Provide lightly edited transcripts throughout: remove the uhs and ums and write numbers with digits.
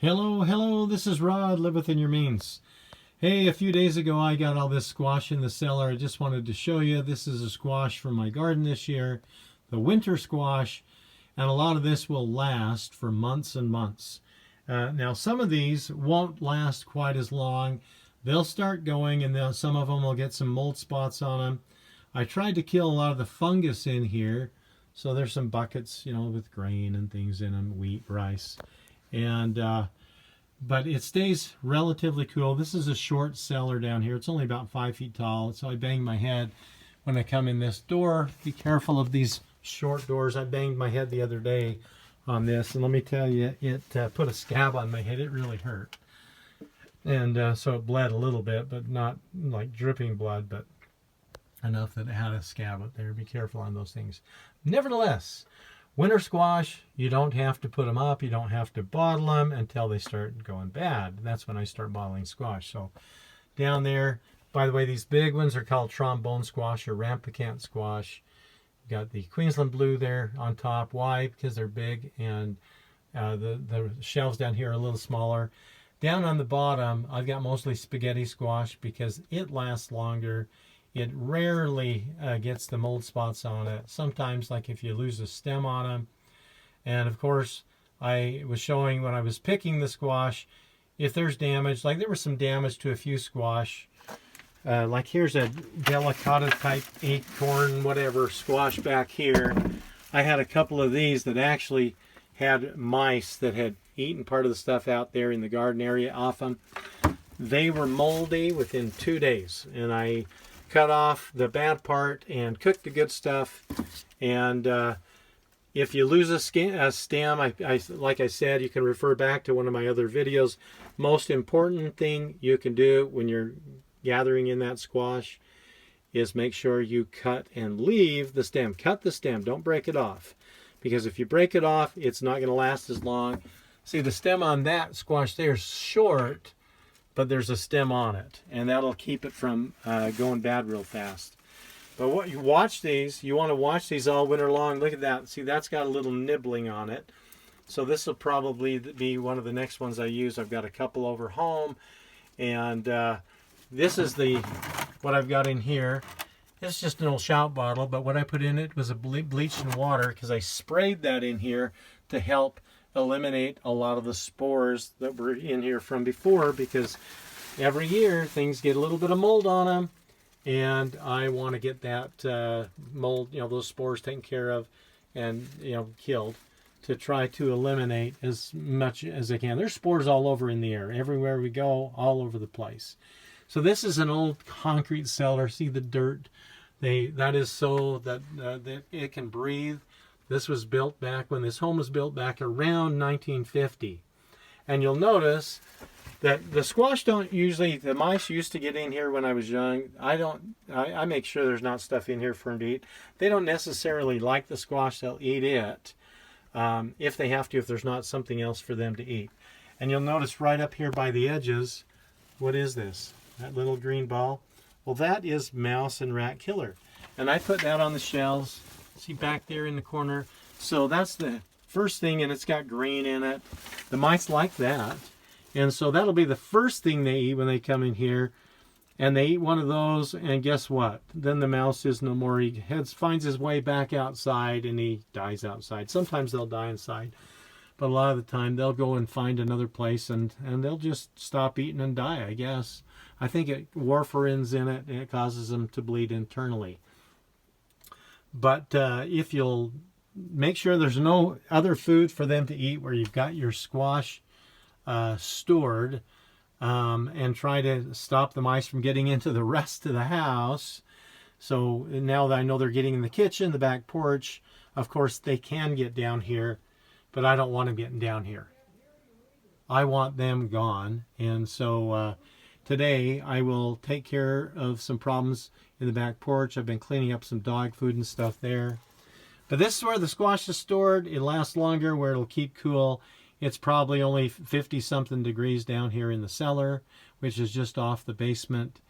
Hello, this is Rod, Live Within Your Means. Hey, a few days ago I got all this squash in the cellar. I just wanted to show you. This is a squash from my garden this year, the winter squash, and a lot of this will last for months and months. Now some of these won't last quite as long. They'll start going and then some of them will get some mold spots on them. I tried to kill a lot of the fungus in here. So there's some buckets, with grain and things in them, wheat, rice. And but it stays relatively cool. This is a short cellar down here. It's only about 5 feet tall, so I bang my head when I come in this door. Be careful of these short doors. I banged my head the other day on this, and let me tell you, it put a scab on my head. It really hurt, and so it bled a little bit, but not like dripping blood, but enough that it had a scab up there. Be careful on those things. Nevertheless, winter squash, you don't have to put them up. You don't have to bottle them until they start going bad. That's when I start bottling squash. So down there, by the way, these big ones are called trombone squash or rampicant squash. You got the Queensland blue there on top. Why? Because they're big, and the shelves down here are a little smaller. Down on the bottom, I've got mostly spaghetti squash because it lasts longer. It rarely gets the mold spots on it. Sometimes, like if you lose a stem on them. And of course, I was showing when I was picking the squash, if there's damage, like there was some damage to a few squash. Like here's a delicata type acorn, whatever, squash back here. I had a couple of these that actually had mice that had eaten part of the stuff out there in the garden area off them. They were moldy within 2 days, and I cut off the bad part and cook the good stuff. And if you lose a stem, like I said, you can refer back to one of my other videos. Most important thing you can do when you're gathering in that squash is make sure you cut and leave the stem. Cut the stem, don't break it off, because if you break it off, it's not going to last as long. See, the stem on that squash there is short, but there's a stem on it, and that'll keep it from going bad real fast. But what you want to watch these all winter long. Look at that. See, that's got a little nibbling on it. So this will probably be one of the next ones I use. I've got a couple over home, and this is what I've got in here. It's just an old shout bottle, but what I put in it was a bleach and water, because I sprayed that in here to help eliminate a lot of the spores that were in here from before, because every year things get a little bit of mold on them, and I want to get that mold, those spores taken care of and killed, to try to eliminate as much as I can. There's spores all over in the air, everywhere we go, all over the place. So this is an old concrete cellar. See the dirt? That is so that it can breathe. This was built back when this home was built back around 1950. And you'll notice that the squash the mice used to get in here when I was young. I make sure there's not stuff in here for them to eat. They don't necessarily like the squash. They'll eat it if they have to, if there's not something else for them to eat. And you'll notice right up here by the edges, what is this? That little green ball? Well, that is mouse and rat killer. And I put that on the shelves. See back there in the corner. So that's the first thing, and it's got green in it. The mice like that. And so that'll be the first thing they eat when they come in here. And they eat one of those, and guess what? Then the mouse is no more. He finds his way back outside, and he dies outside. Sometimes they'll die inside, but a lot of the time they'll go and find another place, and they'll just stop eating and die, I guess. I think warfarin's in it, and it causes them to bleed internally. But if you'll make sure there's no other food for them to eat where you've got your squash stored, and try to stop the mice from getting into the rest of the house. So now that I know they're getting in the kitchen, the back porch, of course they can get down here, but I don't want them getting down here. I want them gone. And so today I will take care of some problems in the back porch. I've been cleaning up some dog food and stuff there. But this is where the squash is stored. It lasts longer, where it'll keep cool. It's probably only 50-something degrees down here in the cellar, which is just off the basement.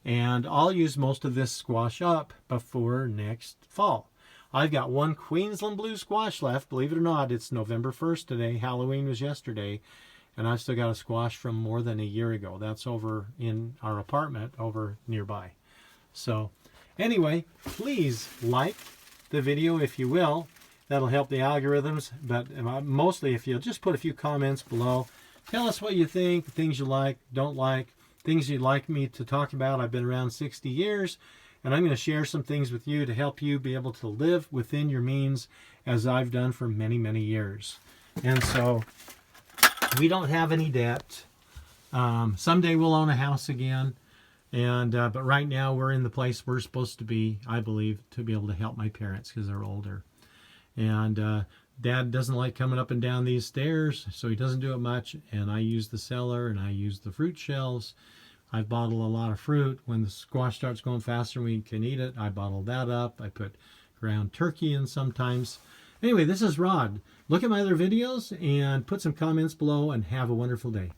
And I'll use most of this squash up before next fall. I've got one Queensland blue squash left. Believe it or not, it's November 1st today. Halloween was yesterday. and I've still got a squash from more than a year ago. That's over in our apartment over nearby. So anyway, please like the video if you will. That'll help the algorithms, but mostly if you'll just put a few comments below. Tell us what you think, things you like, don't like, things you'd like me to talk about. I've been around 60 years, and I'm going to share some things with you to help you be able to live within your means, as I've done for many, many years. And so we don't have any debt. Someday we'll own a house again. But right now we're in the place we're supposed to be, I believe, to be able to help my parents because they're older. And Dad doesn't like coming up and down these stairs, so he doesn't do it much. And I use the cellar and I use the fruit shelves. I bottle a lot of fruit. When the squash starts going faster and we can eat it, I bottle that up. I put ground turkey in sometimes. Anyway, this is Rod. Look at my other videos and put some comments below and have a wonderful day.